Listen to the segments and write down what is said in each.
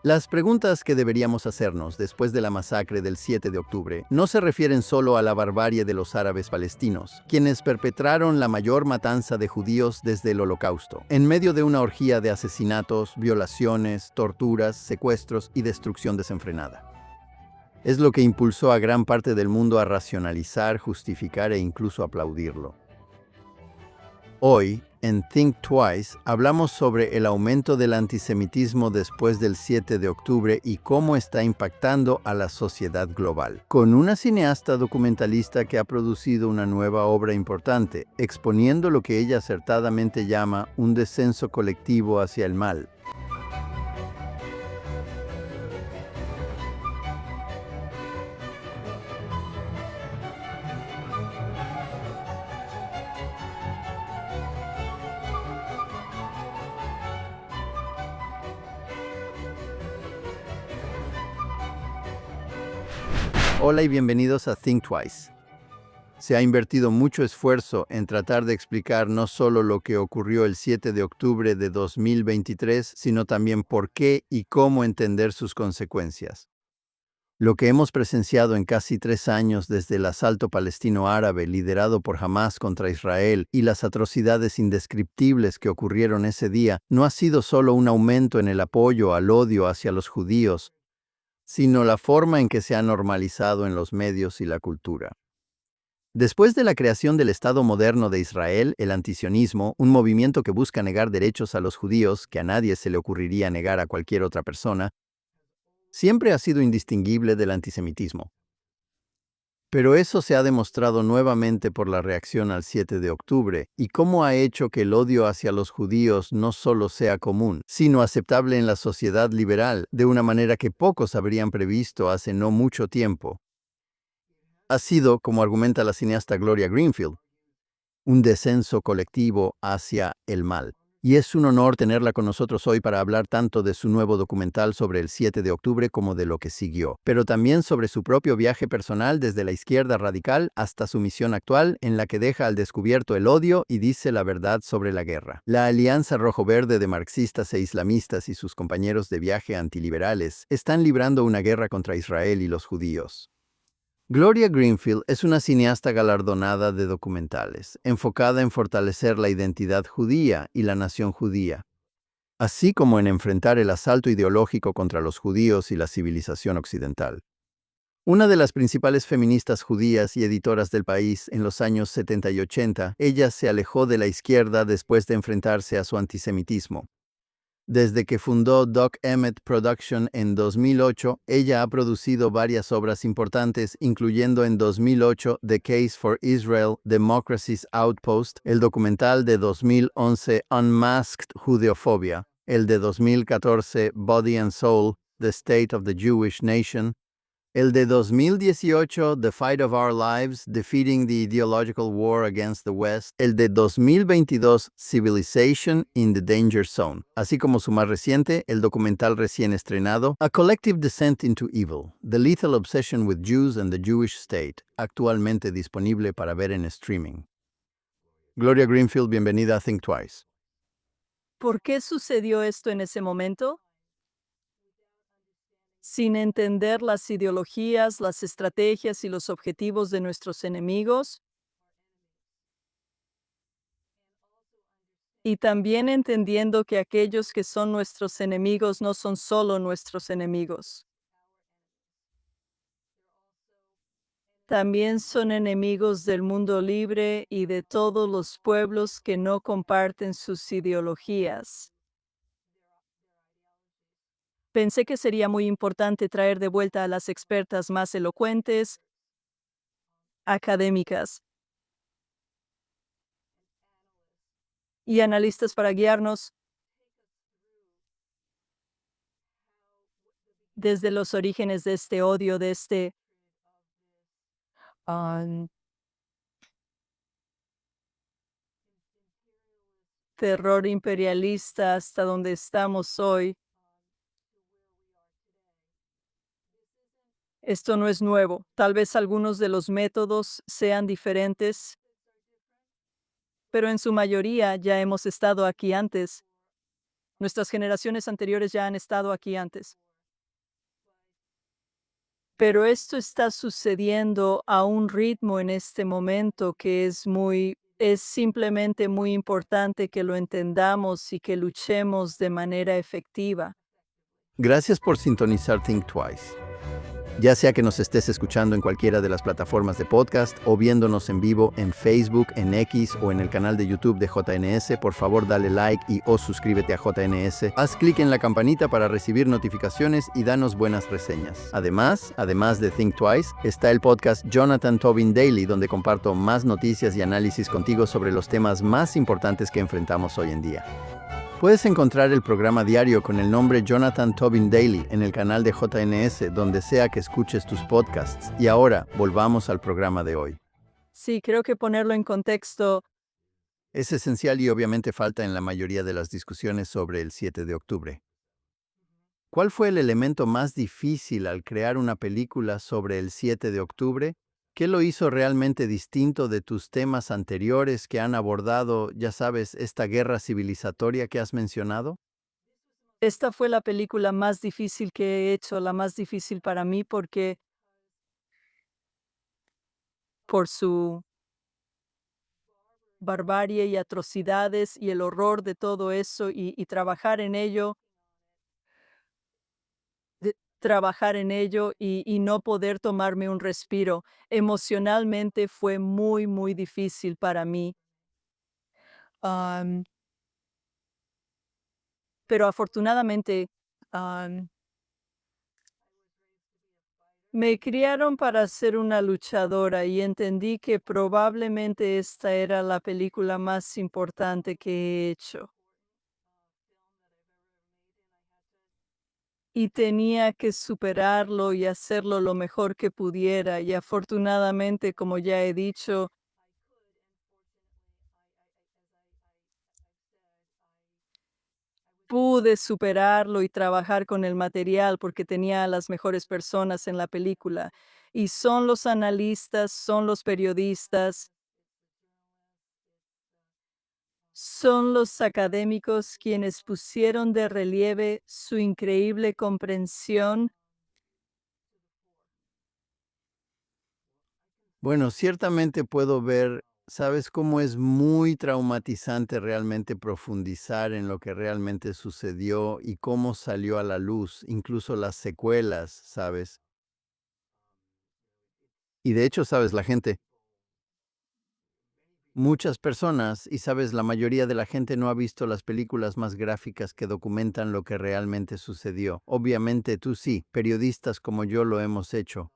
Las preguntas que deberíamos hacernos después de la masacre del 7 de octubre no se refieren solo a la barbarie de los árabes palestinos, quienes perpetraron la mayor matanza de judíos desde el Holocausto, en medio de una orgía de asesinatos, violaciones, torturas, secuestros y destrucción desenfrenada. Es lo que impulsó a gran parte del mundo a racionalizar, justificar e incluso aplaudirlo. Hoy, en Think Twice, hablamos sobre el aumento del antisemitismo después del 7 de octubre y cómo está impactando a la sociedad global, con una cineasta documentalista que ha producido una nueva obra importante, exponiendo lo que ella acertadamente llama un descenso colectivo hacia el mal. Hola y bienvenidos a Think Twice. Se ha invertido mucho esfuerzo en tratar de explicar no solo lo que ocurrió el 7 de octubre de 2023, sino también por qué y cómo entender sus consecuencias. Lo que hemos presenciado en casi 3 años desde el asalto palestino-árabe liderado por Hamás contra Israel y las atrocidades indescriptibles que ocurrieron ese día no ha sido solo un aumento en el apoyo al odio hacia los judíos, sino la forma en que se ha normalizado en los medios y la cultura. Después de la creación del Estado moderno de Israel, el antisionismo, un movimiento que busca negar derechos a los judíos que a nadie se le ocurriría negar a cualquier otra persona, siempre ha sido indistinguible del antisemitismo. Pero eso se ha demostrado nuevamente por la reacción al 7 de octubre y cómo ha hecho que el odio hacia los judíos no solo sea común, sino aceptable en la sociedad liberal de una manera que pocos habrían previsto hace no mucho tiempo. Ha sido, como argumenta la cineasta Gloria Greenfield, un descenso colectivo hacia el mal. Y es un honor tenerla con nosotros hoy para hablar tanto de su nuevo documental sobre el 7 de octubre como de lo que siguió, pero también sobre su propio viaje personal desde la izquierda radical hasta su misión actual en la que deja al descubierto el odio y dice la verdad sobre la guerra. La Alianza Rojo-Verde de marxistas e islamistas y sus compañeros de viaje antiliberales están librando una guerra contra Israel y los judíos. Gloria Greenfield es una cineasta galardonada de documentales, enfocada en fortalecer la identidad judía y la nación judía, así como en enfrentar el asalto ideológico contra los judíos y la civilización occidental. Una de las principales feministas judías y editoras del país en los años 70 y 80, ella se alejó de la izquierda después de enfrentarse a su antisemitismo. Desde que fundó Doc Emmett Production en 2008, ella ha producido varias obras importantes, incluyendo en 2008 The Case for Israel, Democracy's Outpost, el documental de 2011 Unmasked Judeophobia, el de 2014 Body and Soul, The State of the Jewish Nation, el de 2018, The Fight of Our Lives, Defeating the Ideological War Against the West, el de 2022, Civilization in the Danger Zone, así como su más reciente, el documental recién estrenado, A Collective Descent into Evil, The Lethal Obsession with Jews and the Jewish State, actualmente disponible para ver en streaming. Gloria Greenfield, bienvenida a Think Twice. ¿Por qué sucedió esto en ese momento? Sin entender las ideologías, las estrategias y los objetivos de nuestros enemigos, y también entendiendo que aquellos que son nuestros enemigos no son solo nuestros enemigos. También son enemigos del mundo libre y de todos los pueblos que no comparten sus ideologías. Pensé que sería muy importante traer de vuelta a las expertas más elocuentes, académicas y analistas para guiarnos desde los orígenes de este odio, de este ah, terror imperialista hasta donde estamos hoy. Esto no es nuevo. Tal vez algunos de los métodos sean diferentes, pero en su mayoría ya hemos estado aquí antes. Nuestras generaciones anteriores ya han estado aquí antes. Pero esto está sucediendo a un ritmo en este momento que es simplemente muy importante que lo entendamos y que luchemos de manera efectiva. Gracias por sintonizar Think Twice. Ya sea que nos estés escuchando en cualquiera de las plataformas de podcast o viéndonos en vivo en Facebook, en X o en el canal de YouTube de JNS, por favor dale like y o suscríbete a JNS. Haz clic en la campanita para recibir notificaciones y danos buenas reseñas. Además de Think Twice, está el podcast Jonathan Tobin Daily, donde comparto más noticias y análisis contigo sobre los temas más importantes que enfrentamos hoy en día. Puedes encontrar el programa diario con el nombre Jonathan Tobin Daily en el canal de JNS, donde sea que escuches tus podcasts. Y ahora, volvamos al programa de hoy. Sí, creo que ponerlo en contexto. Es esencial y obviamente falta en la mayoría de las discusiones sobre el 7 de octubre. ¿Cuál fue el elemento más difícil al crear una película sobre el 7 de octubre? ¿Qué lo hizo realmente distinto de tus temas anteriores que han abordado, ya sabes, esta guerra civilizatoria que has mencionado? Esta fue la película más difícil que he hecho, la más difícil para mí porque por su barbarie y atrocidades y el horror de todo eso y trabajar en ello, trabajar en ello y no poder tomarme un respiro. Emocionalmente fue muy, muy difícil para mí. Am, pero afortunadamente, am, me criaron para ser una luchadora y entendí que probablemente esta era la película más importante que he hecho. Y tenía que superarlo y hacerlo lo mejor que pudiera. Y afortunadamente, como ya he dicho, pude superarlo y trabajar con el material porque tenía a las mejores personas en la película. Y son los analistas, son los periodistas, son los académicos quienes pusieron de relieve su increíble comprensión. Bueno, ciertamente puedo ver, sabes cómo es muy traumatizante realmente profundizar en lo que realmente sucedió y cómo salió a la luz, incluso las secuelas, ¿sabes? Y de hecho, sabes, muchas personas, y sabes, la mayoría de la gente no ha visto las películas más gráficas que documentan lo que realmente sucedió. Obviamente tú sí, periodistas como yo lo hemos hecho.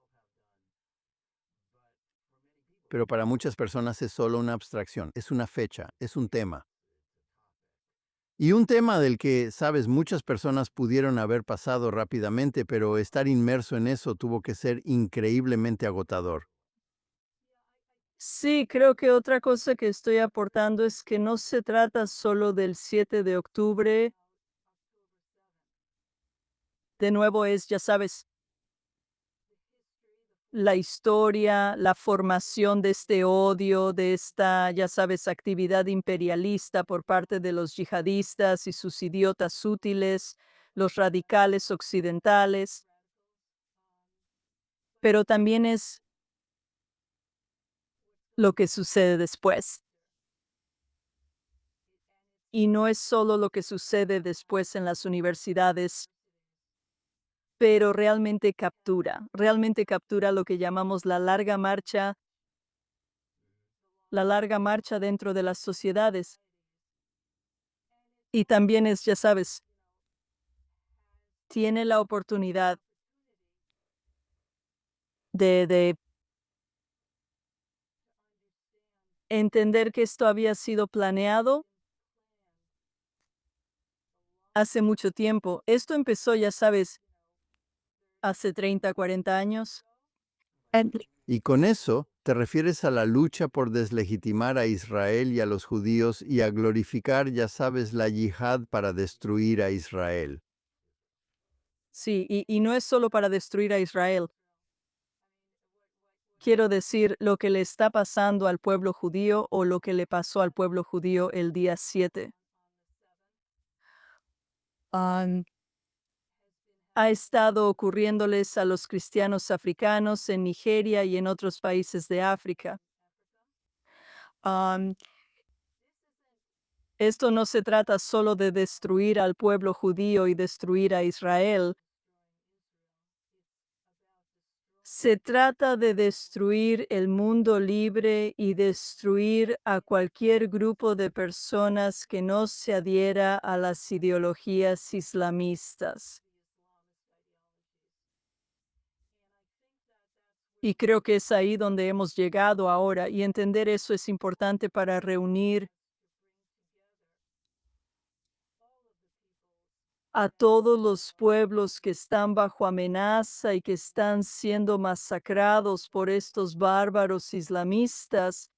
Pero para muchas personas es solo una abstracción, es una fecha, es un tema. Y un tema del que, sabes, muchas personas pudieron haber pasado rápidamente, pero estar inmerso en eso tuvo que ser increíblemente agotador. Sí, creo que otra cosa que estoy aportando es que no se trata solo del 7 de octubre. De nuevo es, ya sabes, la historia, la formación de este odio, de esta, ya sabes, actividad imperialista por parte de los yihadistas y sus idiotas útiles, los radicales occidentales, pero también es lo que sucede después. Y no es solo lo que sucede después en las universidades, pero realmente captura lo que llamamos la larga marcha dentro de las sociedades. Y también es, ya sabes, tiene la oportunidad de entender que esto había sido planeado hace mucho tiempo. Esto empezó, ya sabes, hace 30, 40 años. Y con eso te refieres a la lucha por deslegitimar a Israel y a los judíos y a glorificar, ya sabes, la yihad para destruir a Israel. Sí, y no es solo para destruir a Israel. Quiero decir, lo que le está pasando al pueblo judío o lo que le pasó al pueblo judío el día 7. ha estado ocurriéndoles a los cristianos africanos en Nigeria y en otros países de África. Am, Esto no se trata solo de destruir al pueblo judío y destruir a Israel. Se trata de destruir el mundo libre y destruir a cualquier grupo de personas que no se adhiera a las ideologías islamistas. Y creo que es ahí donde hemos llegado ahora, y entender eso es importante para reunir a todos los pueblos que están bajo amenaza y que están siendo masacrados por estos bárbaros islamistas.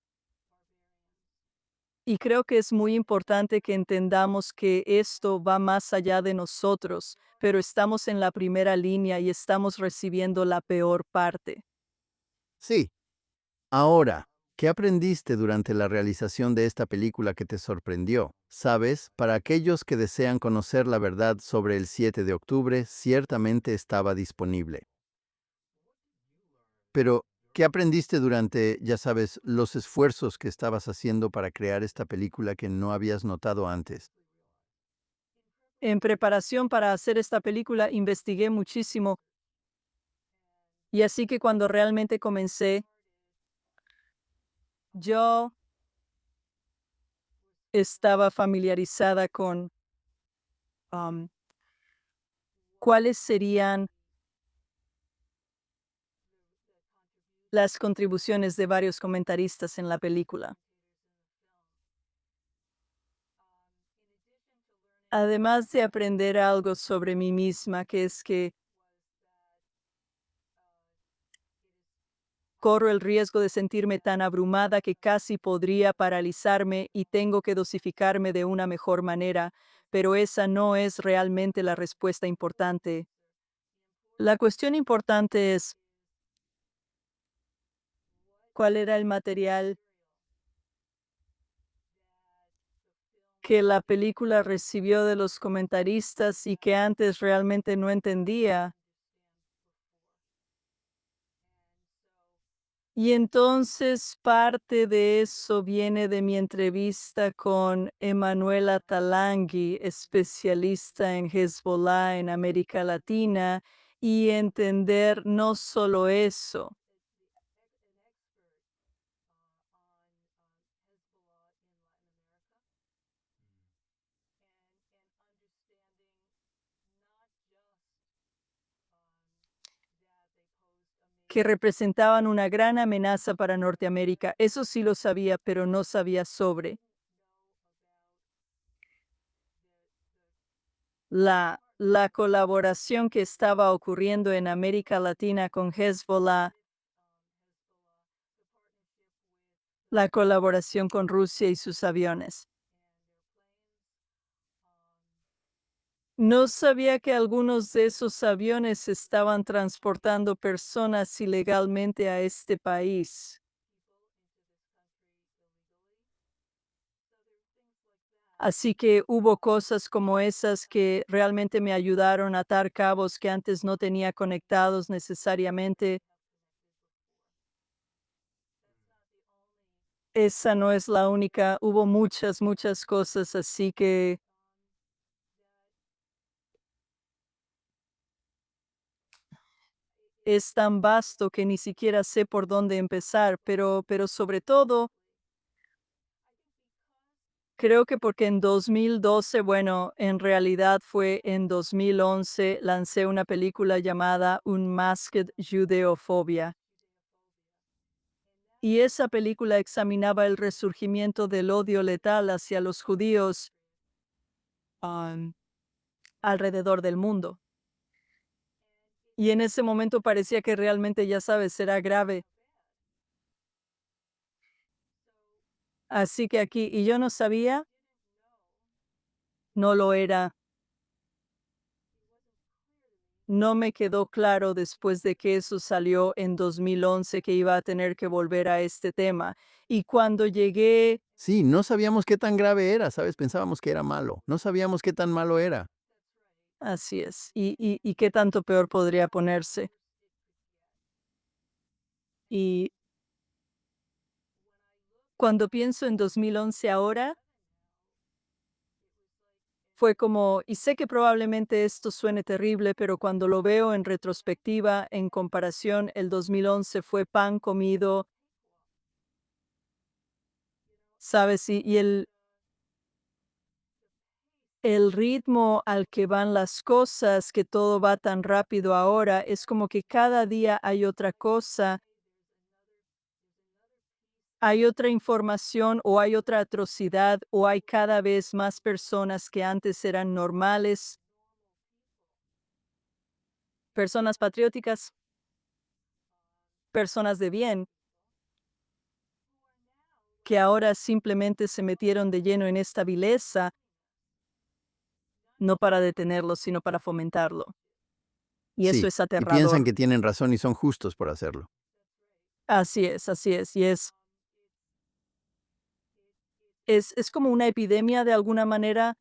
Y creo que es muy importante que entendamos que esto va más allá de nosotros, pero estamos en la primera línea y estamos recibiendo la peor parte. Sí. Ahora, ¿qué aprendiste durante la realización de esta película que te sorprendió? Sabes, para aquellos que desean conocer la verdad sobre el 7 de octubre, ciertamente estaba disponible. Pero, ¿qué aprendiste durante, ya sabes, los esfuerzos que estabas haciendo para crear esta película que no habías notado antes? En preparación para hacer esta película investigué muchísimo y así que cuando realmente comencé, yo estaba familiarizada con am, cuáles serían las contribuciones de varios comentaristas en la película. Además de aprender algo sobre mí misma, que es que corro el riesgo de sentirme tan abrumada que casi podría paralizarme y tengo que dosificarme de una mejor manera, pero esa no es realmente la respuesta importante. La cuestión importante es cuál era el material que la película recibió de los comentaristas y que antes realmente no entendía. Y entonces parte de eso viene de mi entrevista con Emanuela Talangui, especialista en Hezbollah en América Latina, y entender no solo eso, que representaban una gran amenaza para Norteamérica. Eso sí lo sabía, pero no sabía sobre la colaboración que estaba ocurriendo en América Latina con Hezbollah, la colaboración con Rusia y sus aviones. No sabía que algunos de esos aviones estaban transportando personas ilegalmente a este país. Así que hubo cosas como esas que realmente me ayudaron a atar cabos que antes no tenía conectados necesariamente. Esa no es la única, hubo muchas, muchas cosas, así que es tan vasto que ni siquiera sé por dónde empezar, pero sobre todo, creo que porque en 2012, bueno, en realidad fue en 2011, lancé una película llamada Unmasked Judeophobia. Y esa película examinaba el resurgimiento del odio letal hacia los judíos am, alrededor del mundo. Y en ese momento parecía que realmente, ya sabes, era grave. Así que aquí, y yo no sabía, no lo era. No me quedó claro después de que eso salió en 2011 que iba a tener que volver a este tema. Y cuando llegué, Sí, no sabíamos qué tan grave era, ¿sabes? Pensábamos que era malo. No sabíamos qué tan malo era. así es. ¿Y qué tanto peor podría ponerse? Y cuando pienso en 2011 ahora, fue como, y sé que probablemente esto suene terrible, pero cuando lo veo en retrospectiva, en comparación, el 2011 fue pan comido, ¿sabes? Y el ritmo al que van las cosas, que todo va tan rápido ahora, es como que cada día hay otra cosa, hay otra información o hay otra atrocidad o hay cada vez más personas que antes eran normales, personas patrióticas, personas de bien, que ahora simplemente se metieron de lleno en esta vileza, no para detenerlo, sino para fomentarlo. Y eso Sí, es y piensan aterrador. que tienen razón y son justos por hacerlo. Así es. Y es como una epidemia de alguna manera.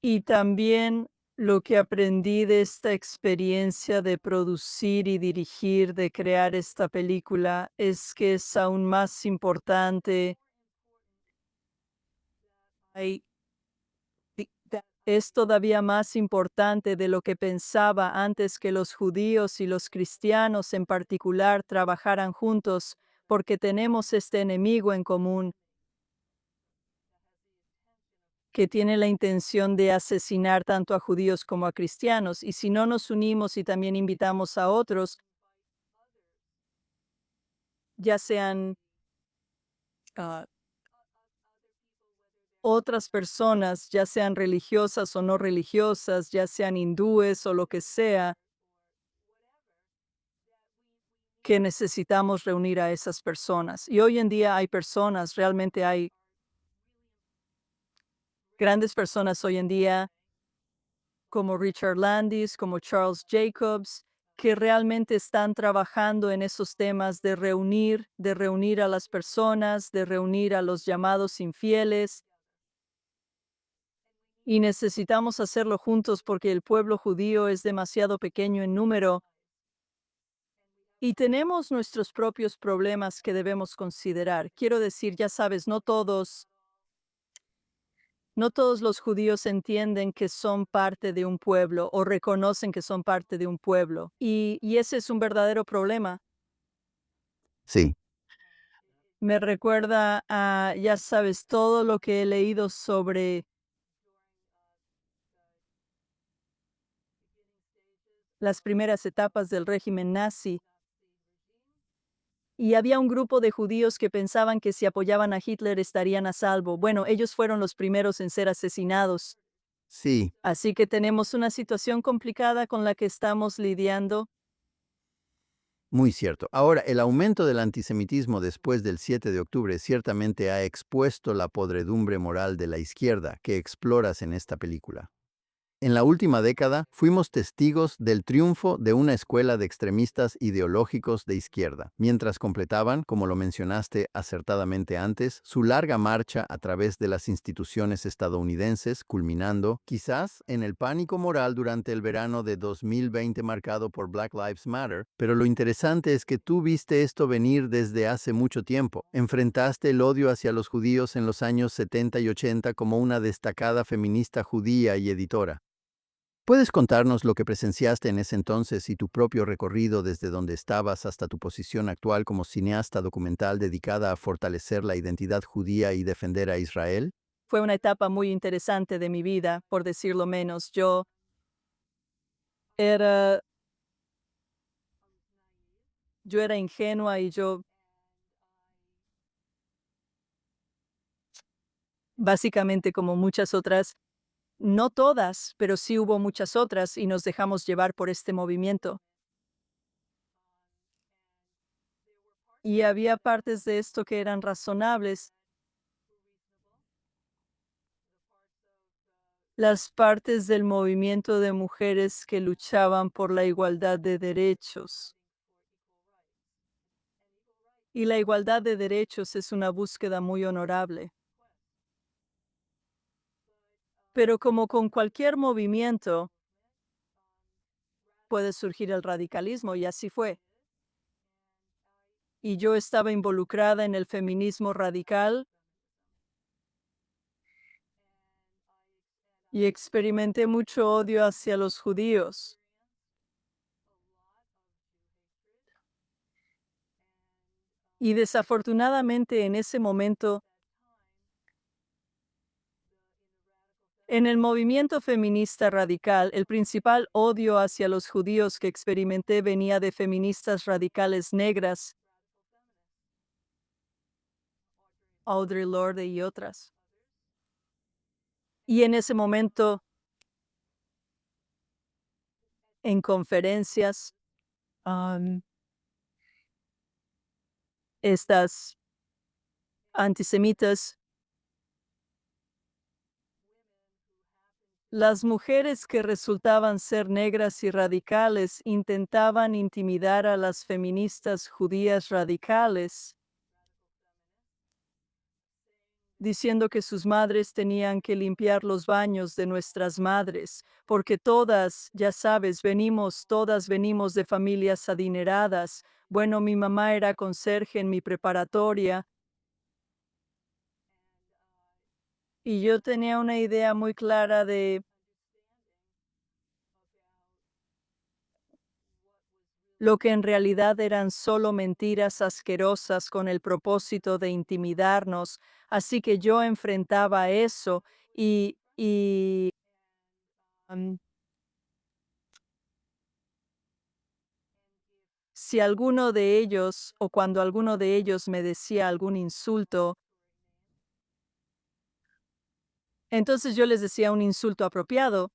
Y también lo que aprendí de esta experiencia de producir y dirigir, de crear esta película, es que es aún más importante. Hay Es todavía más importante de lo que pensaba antes que los judíos y los cristianos en particular trabajaran juntos, porque tenemos este enemigo en común que tiene la intención de asesinar tanto a judíos como a cristianos, y si no nos unimos y también invitamos a otros, ya sean ah, otras personas, ya sean religiosas o no religiosas, ya sean hindúes o lo que sea, que necesitamos reunir a esas personas. Y hoy en día hay personas, realmente hay grandes personas hoy en día, como Richard Landis, como Charles Jacobs, que realmente están trabajando en esos temas de reunir a las personas, de reunir a los llamados infieles, y necesitamos hacerlo juntos porque el pueblo judío es demasiado pequeño en número y tenemos nuestros propios problemas que debemos considerar. Quiero decir, ya sabes, no todos los judíos entienden que son parte de un pueblo o reconocen que son parte de un pueblo. Y ese es un verdadero problema. Sí, Me recuerda a, ya sabes, todo lo que he leído sobre las primeras etapas del régimen nazi. Y había un grupo de judíos que pensaban que si apoyaban a Hitler estarían a salvo. Bueno, ellos fueron los primeros en ser asesinados. sí, Así que tenemos una situación complicada con la que estamos lidiando. muy cierto. Ahora, el aumento del antisemitismo después del 7 de octubre ciertamente ha expuesto la podredumbre moral de la izquierda que exploras en esta película. En la última década, fuimos testigos del triunfo de una escuela de extremistas ideológicos de izquierda, mientras completaban, como lo mencionaste acertadamente antes, su larga marcha a través de las instituciones estadounidenses, culminando, quizás, en el pánico moral durante el verano de 2020 marcado por Black Lives Matter. Pero lo interesante es que tú viste esto venir desde hace mucho tiempo. Enfrentaste el odio hacia los judíos en los años 70 y 80 como una destacada feminista judía y editora. ¿Puedes contarnos lo que presenciaste en ese entonces y tu propio recorrido desde donde estabas hasta tu posición actual como cineasta documental dedicada a fortalecer la identidad judía y defender a Israel? Fue una etapa muy interesante de mi vida, por decirlo menos. Era, yo era ingenua y yo, básicamente como muchas otras, no todas, pero sí hubo muchas otras y nos dejamos llevar por este movimiento. Y había partes de esto que eran razonables, las partes del movimiento de mujeres que luchaban por la igualdad de derechos. Y la igualdad de derechos es una búsqueda muy honorable. Pero como con cualquier movimiento, puede surgir el radicalismo, y así fue. Y yo estaba involucrada en el feminismo radical y experimenté mucho odio hacia los judíos. Y desafortunadamente en ese momento, en el movimiento feminista radical, el principal odio hacia los judíos que experimenté venía de feministas radicales negras, Audre Lorde y otras. Y en ese momento, en conferencias, am, estas antisemitas, las mujeres que resultaban ser negras y radicales intentaban intimidar a las feministas judías radicales, diciendo que sus madres tenían que limpiar los baños de nuestras madres, porque todas, ya sabes, todas venimos de familias adineradas. Bueno, mi mamá era conserje en mi preparatoria y yo tenía una idea muy clara de lo que en realidad eran solo mentiras asquerosas con el propósito de intimidarnos, así que yo enfrentaba eso y si alguno de ellos o cuando alguno de ellos me decía algún insulto, entonces yo les decía un insulto apropiado,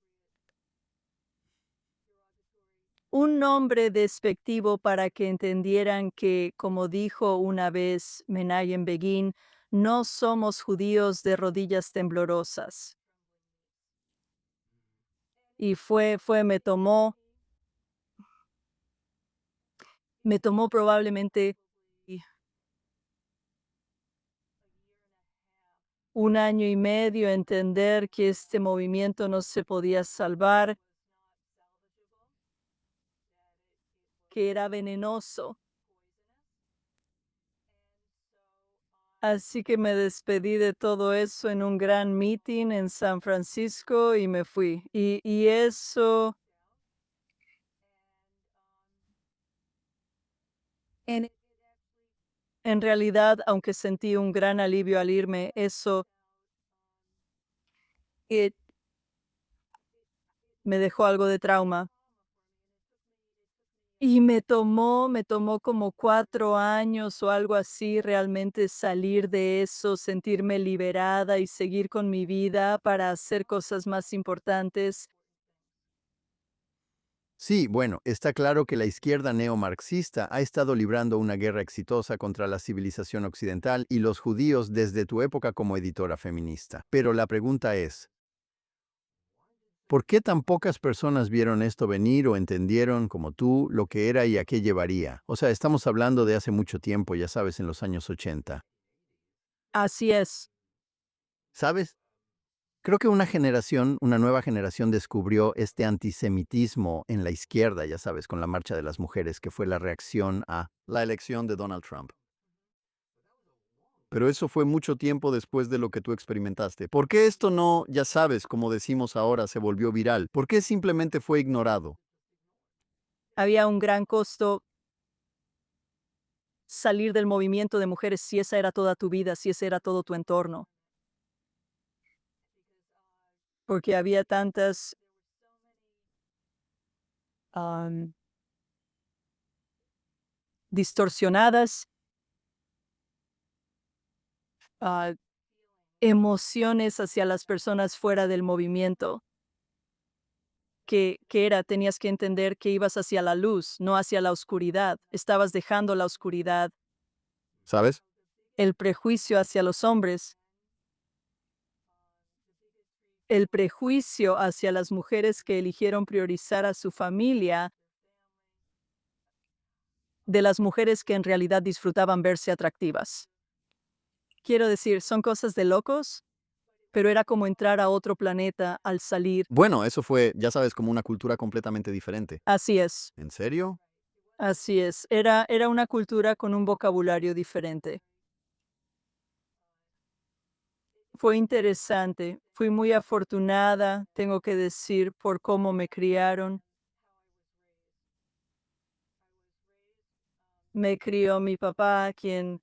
un nombre despectivo para que entendieran que, como dijo una vez Menachem Begin, no somos judíos de rodillas temblorosas. Y me tomó probablemente y 1 año y medio entender que este movimiento no se podía salvar, que era venenoso. Así que me despedí de todo eso en un gran meeting en San Francisco y me fui. Y eso, en en realidad, aunque sentí un gran alivio al irme, eso, eh, me dejó algo de trauma. Y me tomó como 4 años o algo así realmente salir de eso, sentirme liberada y seguir con mi vida para hacer cosas más importantes. Sí, bueno, está claro que la izquierda neomarxista ha estado librando una guerra exitosa contra la civilización occidental y los judíos desde tu época como editora feminista. Pero la pregunta es, ¿por qué tan pocas personas vieron esto venir o entendieron, como tú, lo que era y a qué llevaría? O sea, estamos hablando de hace mucho tiempo, ya sabes, en los años 80. Así es. ¿Sabes? Creo que una nueva generación descubrió este antisemitismo en la izquierda, ya sabes, con la marcha de las mujeres, que fue la reacción a la elección de Donald Trump. Pero eso fue mucho tiempo después de lo que tú experimentaste. ¿Por qué esto no, ya sabes, como decimos ahora, se volvió viral? ¿Por qué simplemente fue ignorado? Había un gran costo salir del movimiento de mujeres si esa era toda tu vida, si ese era todo tu entorno, porque había tantas, am, distorsionadas, ah, emociones hacia las personas fuera del movimiento, tenías que entender que ibas hacia la luz, no hacia la oscuridad. Estabas dejando la oscuridad, ¿Sabes? el prejuicio hacia los hombres, el prejuicio hacia las mujeres que eligieron priorizar a su familia, de las mujeres que en realidad disfrutaban verse atractivas. Quiero decir, son cosas de locos, pero era como entrar a otro planeta al salir. Bueno, eso fue, ya sabes, como una cultura completamente diferente. Así es, ¿En serio? así es. Era una cultura con un vocabulario diferente. Fue interesante, fui muy afortunada, tengo que decir, por cómo me criaron. Me crió mi papá, quien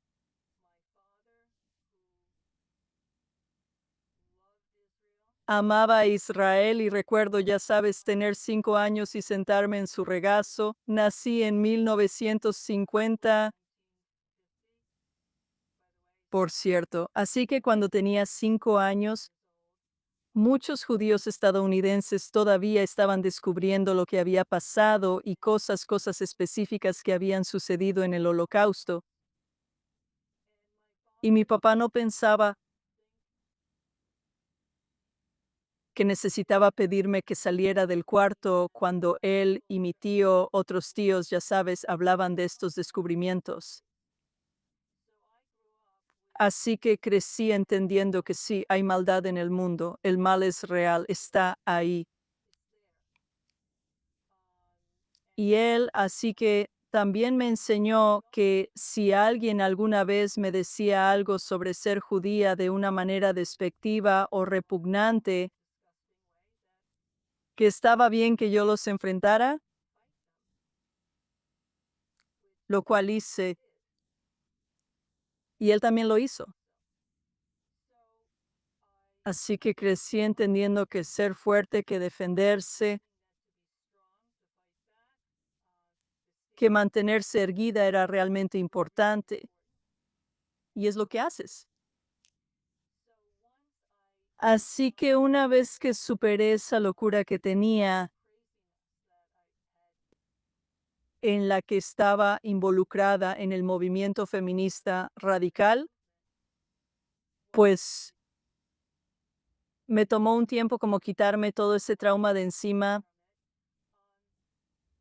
amaba a Israel y recuerdo, ya sabes, tener 5 años y sentarme en su regazo. Nací en 1950, por cierto. Así que cuando tenía 5 años, muchos judíos estadounidenses todavía estaban descubriendo lo que había pasado y cosas específicas que habían sucedido en el Holocausto. Y mi papá no pensaba que necesitaba pedirme que saliera del cuarto cuando él y mi tío, otros tíos, ya sabes, hablaban de estos descubrimientos. Así que crecí entendiendo que sí, hay maldad en el mundo, el mal es real, está ahí. Y él, así que también me enseñó que si alguien alguna vez me decía algo sobre ser judía de una manera despectiva o repugnante, que estaba bien que yo los enfrentara, lo cual hice, y él también lo hizo. Así que crecí entendiendo que ser fuerte, que defenderse, que mantenerse erguida era realmente importante, y es lo que haces. Así que una vez que superé esa locura que tenía, en la que estaba involucrada en el movimiento feminista radical, pues me tomó un tiempo como quitarme todo ese trauma de encima.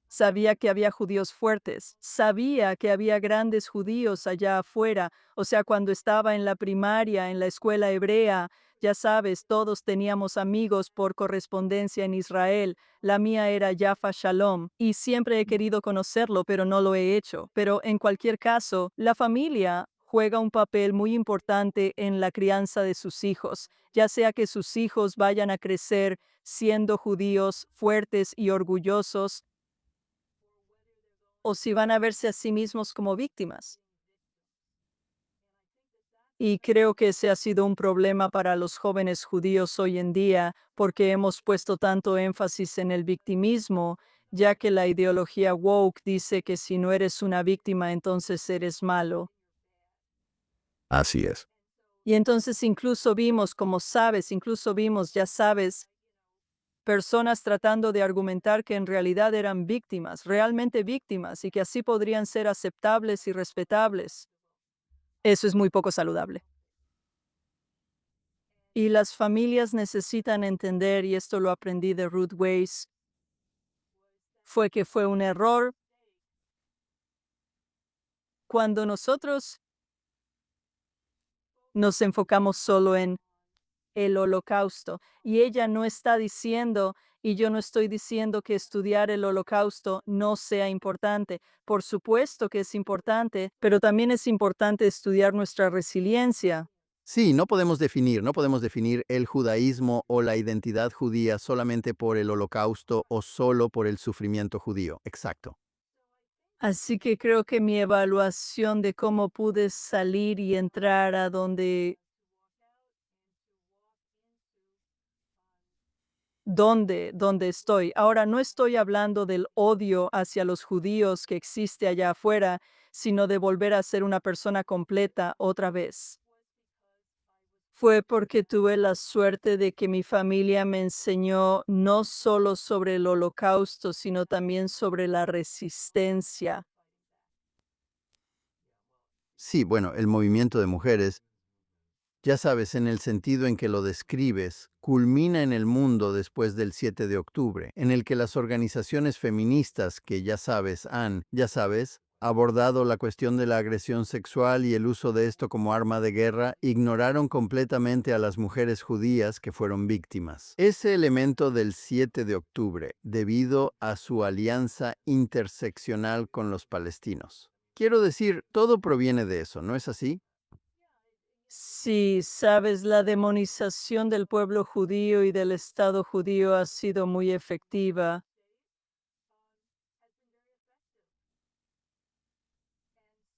Sabía que había judíos fuertes, sabía que había grandes judíos allá afuera, o sea, cuando estaba en la primaria, en la escuela hebrea, ya sabes, todos teníamos amigos por correspondencia en Israel. La mía era Jaffa Shalom, y siempre he querido conocerlo, pero no lo he hecho. Pero en cualquier caso, la familia juega un papel muy importante en la crianza de sus hijos, ya sea que sus hijos vayan a crecer siendo judíos fuertes y orgullosos, o si van a verse a sí mismos como víctimas. Y creo que ese ha sido un problema para los jóvenes judíos hoy en día, porque hemos puesto tanto énfasis en el victimismo, ya que la ideología woke dice que si no eres una víctima, entonces eres malo. Así es. Y entonces incluso vimos, como sabes, incluso vimos, ya sabes, personas tratando de argumentar que en realidad eran víctimas, realmente víctimas, y que así podrían ser aceptables y respetables. Eso es muy poco saludable. Y las familias necesitan entender, y esto lo aprendí de Ruth Weiss, fue que fue un error cuando nosotros nos enfocamos solo en el holocausto. Y ella no está diciendo, y yo no estoy diciendo que estudiar el holocausto no sea importante. Por supuesto que es importante, pero también es importante estudiar nuestra resiliencia. Sí, no podemos definir el judaísmo o la identidad judía solamente por el holocausto o solo por el sufrimiento judío. Exacto. Así que creo que mi evaluación de cómo pude salir y entrar a donde estoy. Ahora, no estoy hablando del odio hacia los judíos que existe allá afuera, sino de volver a ser una persona completa otra vez. Fue porque tuve la suerte de que mi familia me enseñó no solo sobre el holocausto, sino también sobre la resistencia. Sí, bueno, el movimiento de mujeres, ya sabes, en el sentido en que lo describes, culmina en el mundo después del 7 de octubre, en el que las organizaciones feministas que ya sabes abordado la cuestión de la agresión sexual y el uso de esto como arma de guerra, ignoraron completamente a las mujeres judías que fueron víctimas. Ese elemento del 7 de octubre, debido a su alianza interseccional con los palestinos. Quiero decir, todo proviene de eso, ¿no es así? Sí, sabes, la demonización del pueblo judío y del Estado judío ha sido muy efectiva.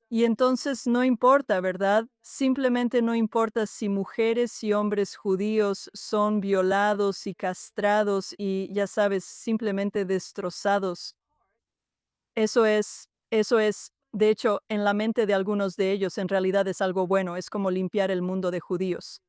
Y entonces no importa, ¿verdad? Simplemente no importa si mujeres y hombres judíos son violados y castrados y, ya sabes, simplemente destrozados. De hecho, en la mente de algunos de ellos en realidad es algo bueno, es como limpiar el mundo de judíos.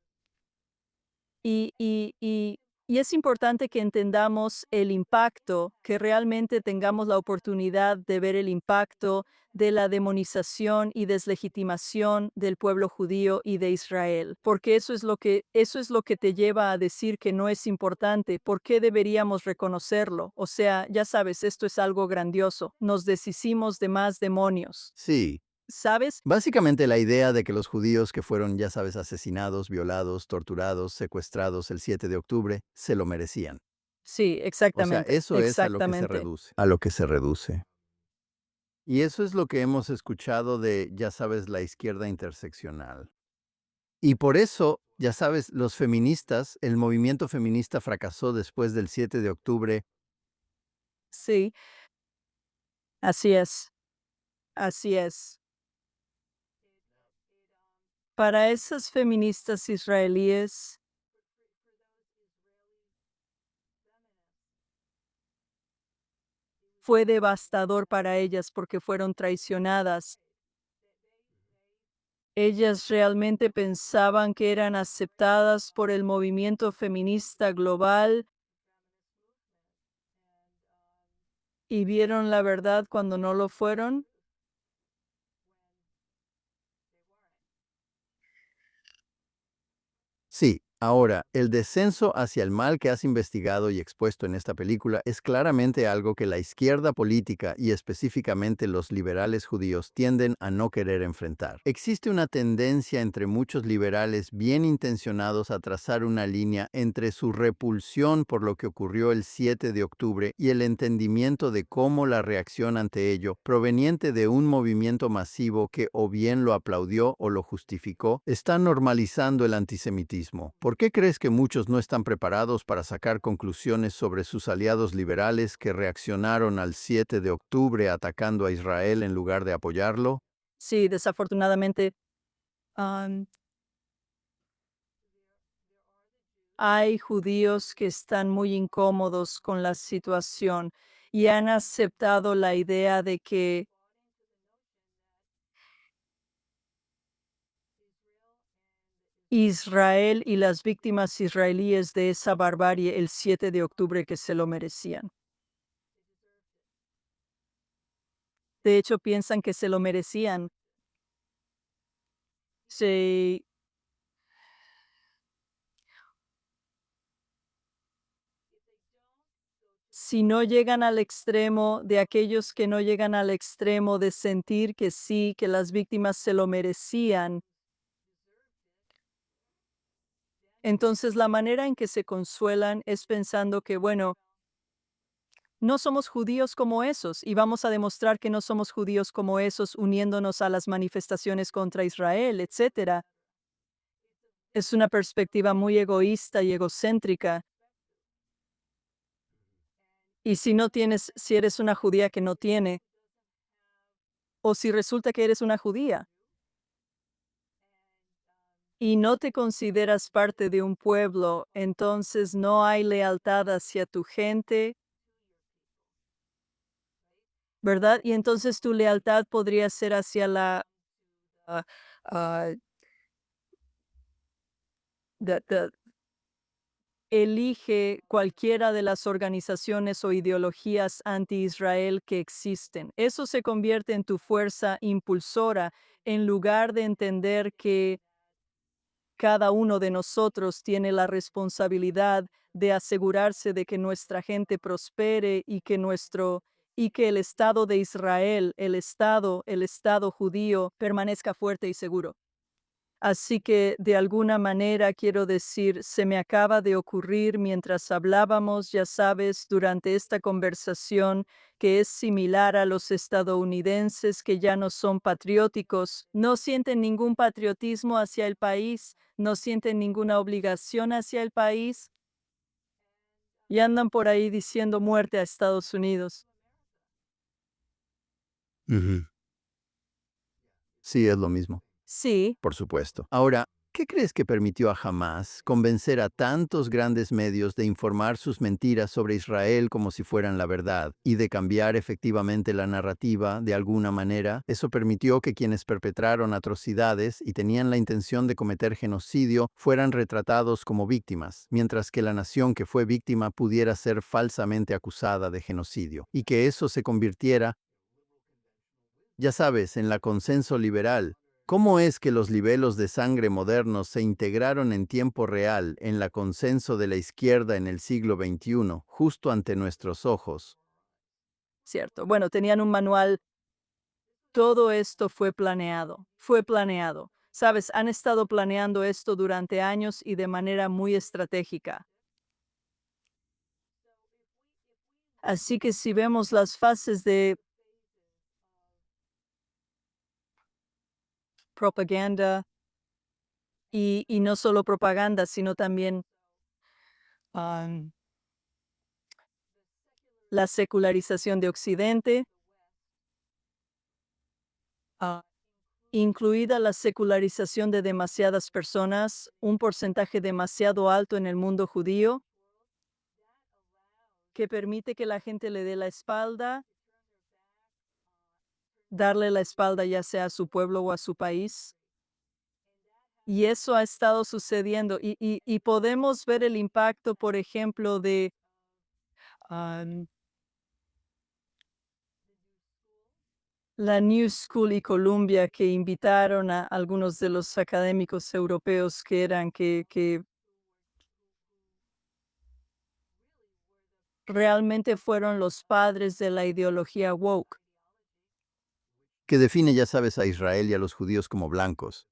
Y y y y es importante que entendamos el impacto, que realmente tengamos la oportunidad de ver el impacto de la demonización y deslegitimación del pueblo judío y de Israel, porque eso es lo que te lleva a decir que no es importante, ¿por qué deberíamos reconocerlo? O sea, ya sabes, esto es algo grandioso, nos deshicimos de más demonios, Sí. ¿sabes? Básicamente la idea de que los judíos que fueron, ya sabes, asesinados, violados, torturados, secuestrados el 7 de octubre, se lo merecían. Sí, O sea, exactamente, eso es a lo que se exactamente. reduce. A lo que se reduce. Y eso es lo que hemos escuchado de, ya sabes, la izquierda interseccional. Y por eso, ya sabes, los feministas, el movimiento feminista fracasó después del 7 de octubre. Sí, así es, así es. Para esas feministas israelíes fue devastador para ellas porque fueron traicionadas. Ellas realmente pensaban que eran aceptadas por el movimiento feminista global y vieron la verdad cuando no lo fueron. Sí, ahora, el descenso hacia el mal que has investigado y expuesto en esta película es claramente algo que la izquierda política y específicamente los liberales judíos tienden a no querer enfrentar. Existe una tendencia entre muchos liberales bien intencionados a trazar una línea entre su repulsión por lo que ocurrió el 7 de octubre y el entendimiento de cómo la reacción ante ello, proveniente de un movimiento masivo que o bien lo aplaudió o lo justificó, está normalizando el antisemitismo. ¿Por qué crees que muchos no están preparados para sacar conclusiones sobre sus aliados liberales que reaccionaron al 7 de octubre atacando a Israel en lugar de apoyarlo? Sí, desafortunadamente, am, hay judíos que están muy incómodos con la situación y han aceptado la idea de que Israel y las víctimas israelíes de esa barbarie el 7 de octubre que se lo merecían. De hecho, piensan que se lo merecían. Si, si no llegan al extremo de aquellos que no llegan al extremo de sentir que sí, que las víctimas se lo merecían, entonces la manera en que se consuelan es pensando que, bueno, no somos judíos como esos y vamos a demostrar que no somos judíos como esos uniéndonos a las manifestaciones contra Israel, etcétera. Es una perspectiva muy egoísta y egocéntrica. Y si eres una judía que no tiene, o si resulta que eres una judía y no te consideras parte de un pueblo, entonces no hay lealtad hacia tu gente, ¿verdad? Y entonces tu lealtad podría ser hacia ah, ah, the elige cualquiera de las organizaciones o ideologías anti-Israel que existen. Eso se convierte en tu fuerza impulsora en lugar de entender que cada uno de nosotros tiene la responsabilidad de asegurarse de que nuestra gente prospere y que el Estado de Israel, el Estado judío, permanezca fuerte y seguro. Así que de alguna manera quiero decir, se me acaba de ocurrir mientras hablábamos, ya sabes, durante esta conversación, que es similar a los estadounidenses que ya no son patrióticos, no sienten ningún patriotismo hacia el país, no sienten ninguna obligación hacia el país y andan por ahí diciendo muerte a Estados Unidos. Ujú. Sí, es lo mismo. Sí, Por supuesto. Ahora, ¿qué crees que permitió a Hamas convencer a tantos grandes medios de informar sus mentiras sobre Israel como si fueran la verdad y de cambiar efectivamente la narrativa de alguna manera? Eso permitió que quienes perpetraron atrocidades y tenían la intención de cometer genocidio fueran retratados como víctimas, mientras que la nación que fue víctima pudiera ser falsamente acusada de genocidio, y que eso se convirtiera, ya sabes, en la consenso liberal. ¿Cómo es que los libelos de sangre modernos se integraron en tiempo real en la consenso de la izquierda en el siglo XXI, justo ante nuestros ojos? cierto. Bueno, tenían un manual. Todo esto fue planeado, fue planeado. Sabes, han estado planeando esto durante años y de manera muy estratégica. Así que si vemos las fases de propaganda y no solo propaganda, sino también am, la secularización de Occidente, ah, incluida la secularización de demasiadas personas, un porcentaje demasiado alto en el mundo judío, que permite que la gente le dé la espalda, darle la espalda ya sea a su pueblo o a su país. Y eso ha estado sucediendo y podemos ver el impacto, por ejemplo, de am, la New School y Columbia, que invitaron a algunos de los académicos europeos que realmente fueron los padres de la ideología woke. Que define, ya sabes, a Israel y a los judíos como blancos,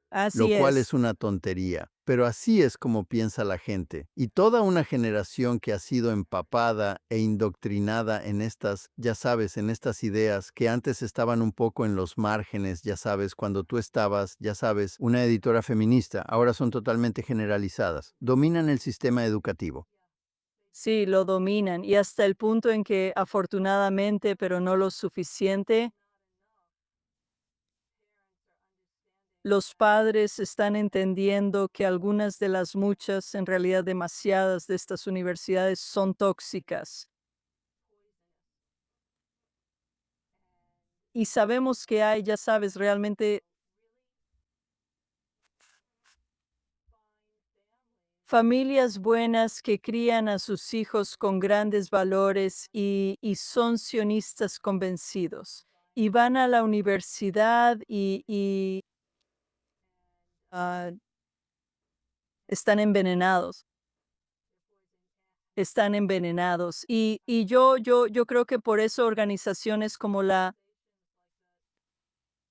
lo Así cual es. es una tontería, pero así es como piensa la gente. Y toda una generación que ha sido empapada e indoctrinada en estas, ya sabes, en estas ideas que antes estaban un poco en los márgenes, ya sabes, cuando tú estabas, ya sabes, una editora feminista, ahora son totalmente generalizadas. Dominan el sistema educativo. Sí, lo dominan y hasta el punto en que afortunadamente, pero no lo suficiente, los padres están entendiendo que algunas de las muchas, en realidad demasiadas de estas universidades son tóxicas. Y sabemos que hay, ya sabes, realmente familias buenas que crían a sus hijos con grandes valores y son sionistas convencidos. Y van a la universidad y ah, están envenenados. Están envenenados. Y yo creo que por eso organizaciones como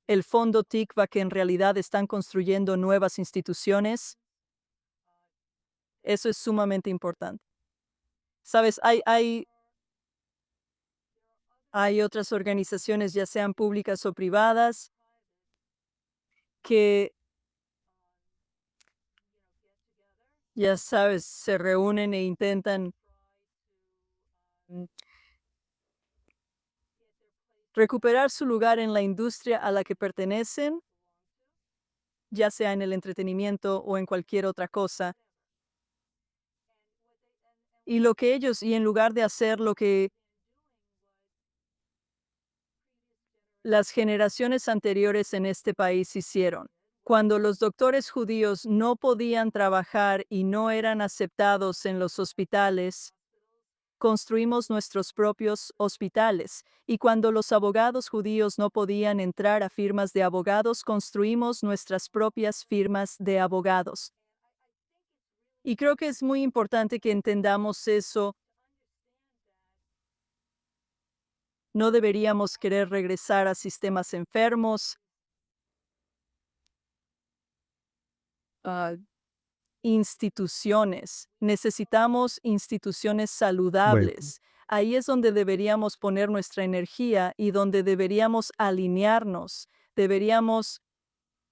el Fondo Tikva, que en realidad están construyendo nuevas instituciones, eso es sumamente importante. Sabes, hay otras organizaciones, ya sean públicas o privadas, que, ya sabes, se reúnen e intentan mm, recuperar su lugar en la industria a la que pertenecen, ya sea en el entretenimiento o en cualquier otra cosa. Y lo que ellos, y en lugar de hacer lo que las generaciones anteriores en este país hicieron. Cuando los doctores judíos no podían trabajar y no eran aceptados en los hospitales, construimos nuestros propios hospitales. Y cuando los abogados judíos no podían entrar a firmas de abogados, construimos nuestras propias firmas de abogados. Y creo que es muy importante que entendamos eso. No deberíamos querer regresar a sistemas enfermos, a instituciones. Necesitamos instituciones Bueno, saludables. Ahí es donde deberíamos poner nuestra energía y donde deberíamos alinearnos. Deberíamos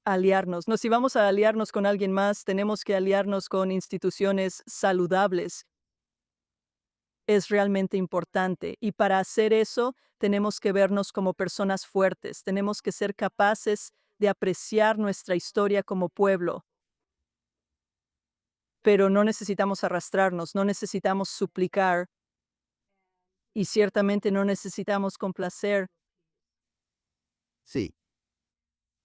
aliarnos. No, si vamos a aliarnos con alguien más, tenemos que aliarnos con instituciones saludables. Es realmente importante. Y para hacer eso, tenemos que vernos como personas fuertes. Tenemos que ser capaces de apreciar nuestra historia como pueblo. Pero no necesitamos arrastrarnos, no necesitamos suplicar y ciertamente no necesitamos complacer. sí.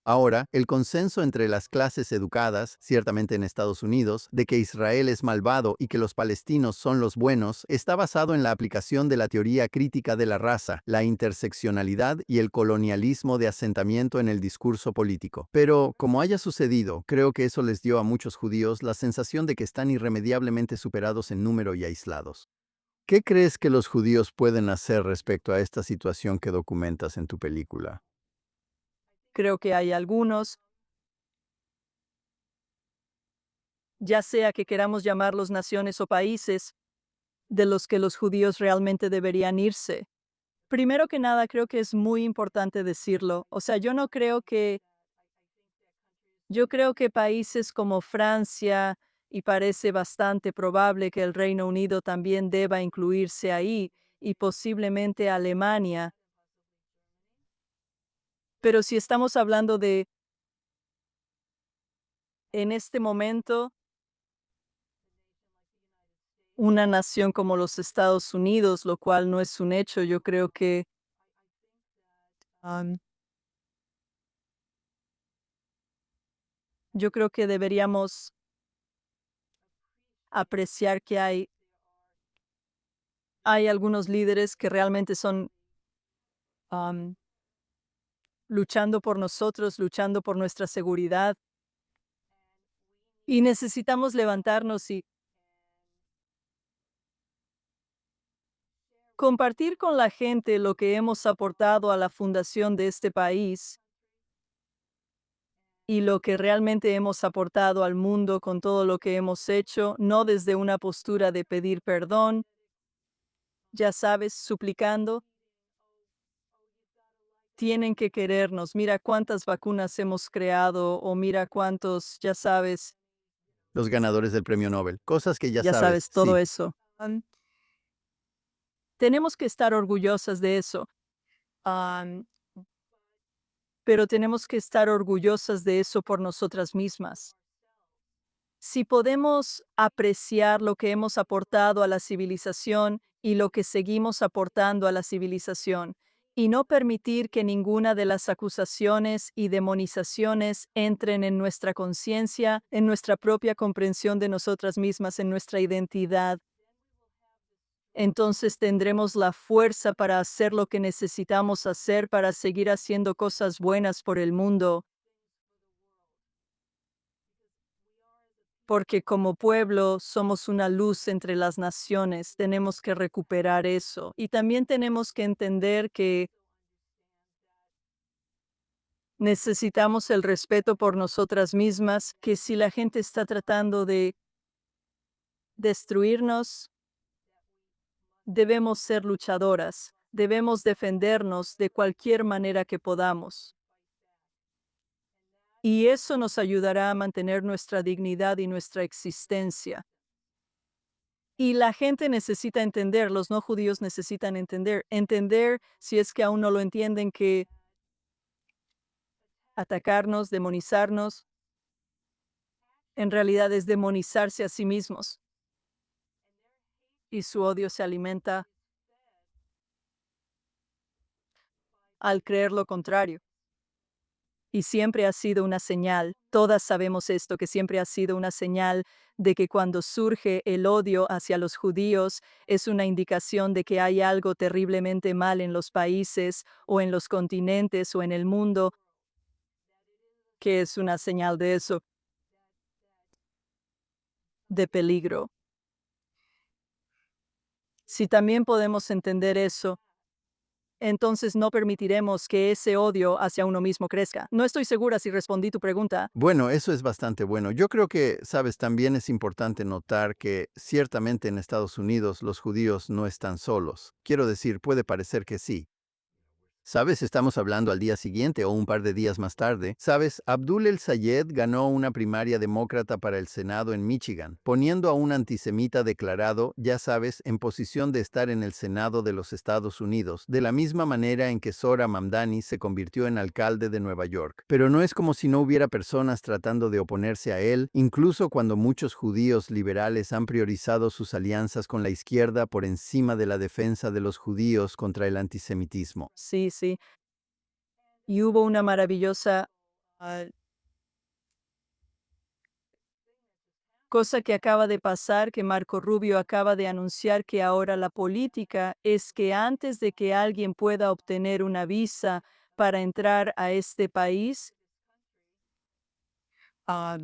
Ahora, el consenso entre las clases educadas, ciertamente en Estados Unidos, de que Israel es malvado y que los palestinos son los buenos, está basado en la aplicación de la teoría crítica de la raza, la interseccionalidad y el colonialismo de asentamiento en el discurso político. Pero, como haya sucedido, creo que eso les dio a muchos judíos la sensación de que están irremediablemente superados en número y aislados. ¿Qué crees que los judíos pueden hacer respecto a esta situación que documentas en tu película? Creo que hay algunos, ya sea que queramos llamarlos naciones o países, de los que los judíos realmente deberían irse. Primero que nada, creo que es muy importante decirlo. O sea, yo creo que países como Francia, y parece bastante probable que el Reino Unido también deba incluirse ahí, y posiblemente Alemania. Pero si estamos hablando de, en este momento, una nación como los Estados Unidos, lo cual no es un hecho, am, yo creo que deberíamos apreciar que hay algunos líderes que realmente son am, luchando por nosotros, luchando por nuestra seguridad, y necesitamos levantarnos y compartir con la gente lo que hemos aportado a la fundación de este país y lo que realmente hemos aportado al mundo con todo lo que hemos hecho, no desde una postura de pedir perdón, ya sabes, suplicando. Tienen que querernos, mira cuántas vacunas hemos creado o mira cuántos, Los ganadores del premio Nobel. Cosas que ya sabes, sabes, todo sí. eso. Tenemos que estar orgullosas de eso. Am, pero tenemos que estar orgullosas de eso por nosotras mismas. Si podemos apreciar lo que hemos aportado a la civilización y lo que seguimos aportando a la civilización, y no permitir que ninguna de las acusaciones y demonizaciones entren en nuestra conciencia, en nuestra propia comprensión de nosotras mismas, en nuestra identidad, entonces tendremos la fuerza para hacer lo que necesitamos hacer para seguir haciendo cosas buenas por el mundo, porque como pueblo somos una luz entre las naciones, tenemos que recuperar eso. Y también tenemos que entender que necesitamos el respeto por nosotras mismas, que si la gente está tratando de destruirnos, debemos ser luchadoras, debemos defendernos de cualquier manera que podamos. Y eso nos ayudará a mantener nuestra dignidad y nuestra existencia. Y la gente necesita entender, los no judíos necesitan entender si es que aún no lo entienden, que atacarnos, demonizarnos, en realidad es demonizarse a sí mismos. Y su odio se alimenta al creer lo contrario. Y siempre ha sido una señal, todas sabemos esto, que siempre ha sido una señal de que cuando surge el odio hacia los judíos es una indicación de que hay algo terriblemente mal en los países o en los continentes o en el mundo, que es una señal de eso, de peligro. Si también podemos entender eso, entonces no permitiremos que ese odio hacia uno mismo crezca. No estoy segura si respondí tu pregunta. Bueno, eso es bastante bueno. Yo creo que, sabes, también es importante notar que ciertamente en Estados Unidos los judíos no están solos. Quiero decir, puede parecer que sí. ¿Sabes? Estamos hablando al día siguiente o un par de días más tarde. ¿Sabes? Abdul El Sayed ganó una primaria demócrata para el Senado en Michigan, poniendo a un antisemita declarado, ya sabes, en posición de estar en el Senado de los Estados Unidos, de la misma manera en que Zora Mamdani se convirtió en alcalde de Nueva York. Pero no es como si no hubiera personas tratando de oponerse a él, incluso cuando muchos judíos liberales han priorizado sus alianzas con la izquierda por encima de la defensa de los judíos contra el antisemitismo. Sí, sí. Y hubo una maravillosa cosa que acaba de pasar, que Marco Rubio acaba de anunciar que ahora la política es que antes de que alguien pueda obtener una visa para entrar a este país, ah,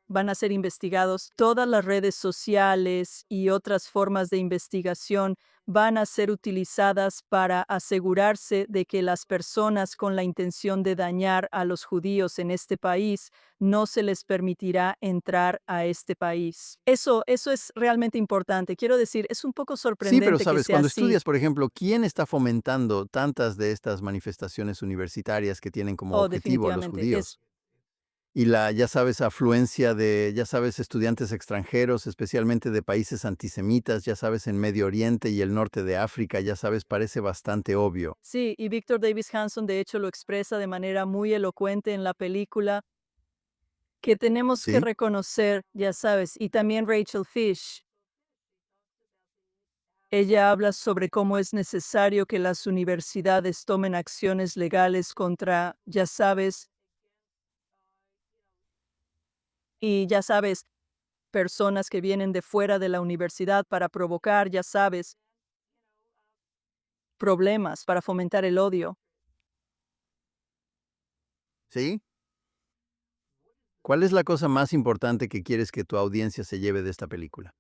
van a ser investigados. Todas las redes sociales y otras formas de investigación van a ser utilizadas para asegurarse de que las personas con la intención de dañar a los judíos en este país no se les permitirá entrar a este país. Eso es realmente importante. Quiero decir, es un poco Sí, pero sorprendente que sabes, sea cuando así. estudias, por ejemplo, ¿quién está fomentando tantas de estas manifestaciones universitarias que tienen como Oh, objetivo a los definitivamente. judíos? Y la, ya sabes, afluencia de, ya sabes, estudiantes extranjeros, especialmente de países antisemitas, ya sabes, en Medio Oriente y el norte de África, ya sabes, parece bastante obvio. Sí, y Victor Davis Hanson de hecho lo expresa de manera muy elocuente en la película que tenemos que ¿Sí? reconocer, ya sabes, y también Rachel Fish. Ella habla sobre cómo es necesario que las universidades tomen acciones legales contra, ya sabes, y ya sabes, personas que vienen de fuera de la universidad para provocar, ya sabes, problemas, para fomentar el odio. ¿Sí? ¿Cuál es la cosa más importante que quieres que tu audiencia se lleve de esta película?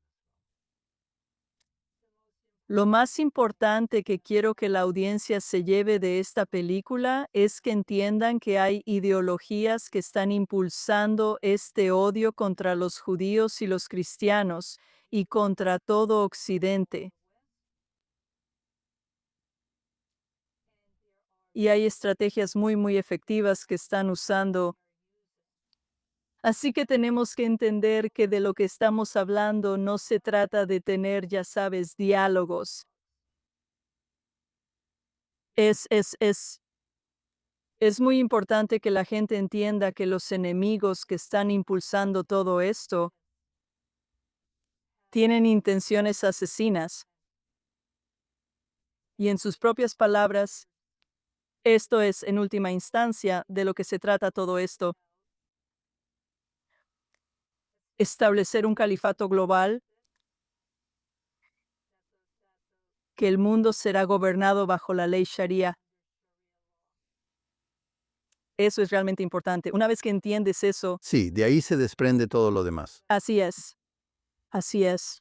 Lo más importante que quiero que la audiencia se lleve de esta película es que entiendan que hay ideologías que están impulsando este odio contra los judíos y los cristianos y contra todo Occidente. Y hay estrategias muy, muy efectivas que están usando. Así que tenemos que entender que de lo que estamos hablando no se trata de tener, ya sabes, diálogos. Es, es, es Es muy importante que la gente entienda que los enemigos que están impulsando todo esto tienen intenciones asesinas y en sus propias palabras, esto es en última instancia de lo que se trata todo esto, establecer un califato global, que el mundo será gobernado bajo la ley Sharia. Eso es realmente importante. Una vez que entiendes eso, Sí, de ahí se desprende todo lo demás. así es, así es.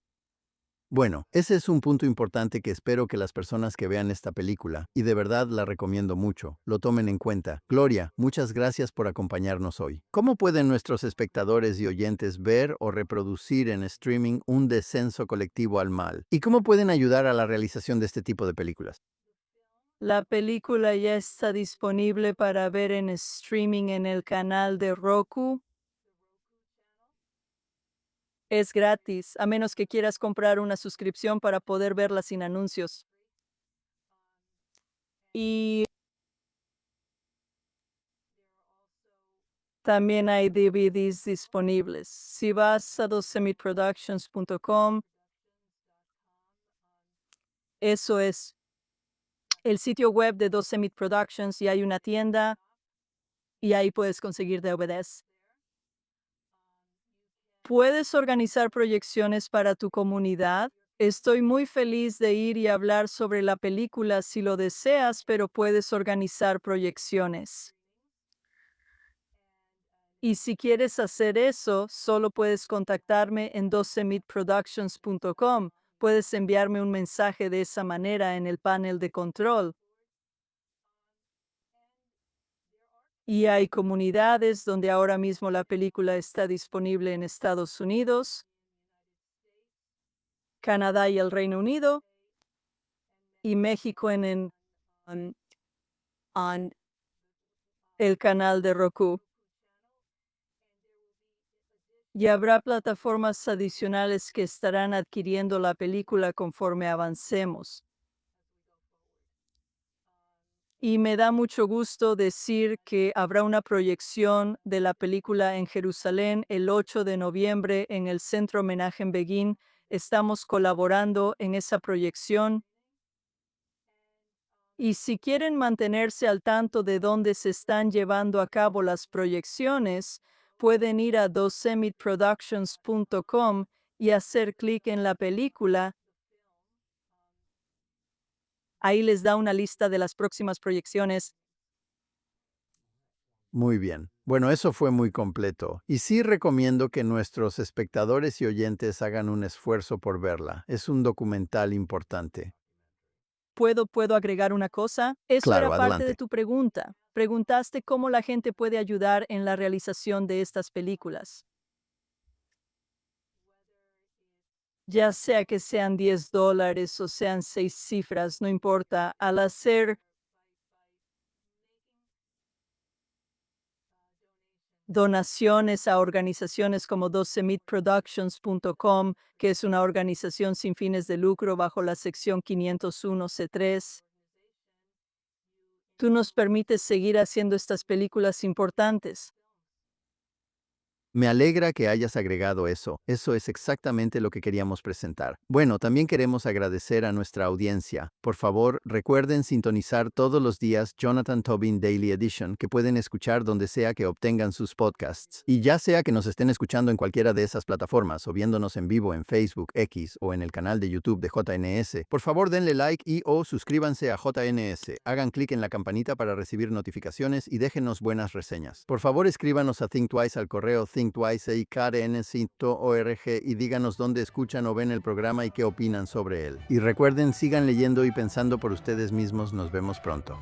Bueno, ese es un punto importante que espero que las personas que vean esta película, y de verdad la recomiendo mucho, lo tomen en cuenta. Gloria, muchas gracias por acompañarnos hoy. ¿Cómo pueden nuestros espectadores y oyentes ver o reproducir en streaming un descenso colectivo al mal? ¿Y cómo pueden ayudar a la realización de este tipo de películas? La película ya está disponible para ver en streaming en el canal de Roku. Es gratis, a menos que quieras comprar una suscripción para poder verla sin anuncios. Y también hay DVDs disponibles. Si vas a dosemitproductions.com, eso es el sitio web de Dosemit Productions y hay una tienda y ahí puedes conseguir DVDs. ¿Puedes organizar proyecciones para tu comunidad? Estoy muy feliz de ir y hablar sobre la película si lo deseas, pero puedes organizar proyecciones. Y si quieres hacer eso, solo puedes contactarme en docemitproductions.com. Puedes enviarme un mensaje de esa manera en el panel de control. Y hay comunidades donde ahora mismo la película está disponible en Estados Unidos, Canadá y el Reino Unido, y México en el canal de Roku. Y habrá plataformas adicionales que estarán adquiriendo la película conforme avancemos. Y me da mucho gusto decir que habrá una proyección de la película en Jerusalén el 8 de noviembre en el Centro Menachem Begin. Estamos colaborando en esa proyección. Y si quieren mantenerse al tanto de dónde se están llevando a cabo las proyecciones, pueden ir a dosemitproductions.com y hacer clic en la película. Ahí les da una lista de las próximas proyecciones. Muy bien. Bueno, eso fue muy completo. Y sí recomiendo que nuestros espectadores y oyentes hagan un esfuerzo por verla. Es un documental importante. ¿Puedo agregar una cosa? Eso era Claro, parte de adelante. tu pregunta. Preguntaste cómo la gente puede ayudar en la realización de estas películas. Ya sea que sean $10 o sean 6 cifras, no importa. Al hacer donaciones a organizaciones como dosemitproductions.com, que es una organización sin fines de lucro bajo la sección 501c3, tú nos permites seguir haciendo estas películas importantes. Me alegra que hayas agregado eso. Eso es exactamente lo que queríamos presentar. Bueno, también queremos agradecer a nuestra audiencia. Por favor, recuerden sintonizar todos los días Jonathan Tobin Daily Edition, que pueden escuchar donde sea que obtengan sus podcasts. Y ya sea que nos estén escuchando en cualquiera de esas plataformas o viéndonos en vivo en Facebook, X o en el canal de YouTube de JNS, por favor denle like y o suscríbanse a JNS. Hagan clic en la campanita para recibir notificaciones y déjenos buenas reseñas. Por favor, escríbanos a Think Twice al correo thinktwice@kdn.org y díganos dónde escuchan o ven el programa y qué opinan sobre él. Y recuerden, sigan leyendo y pensando por ustedes mismos. Nos vemos pronto.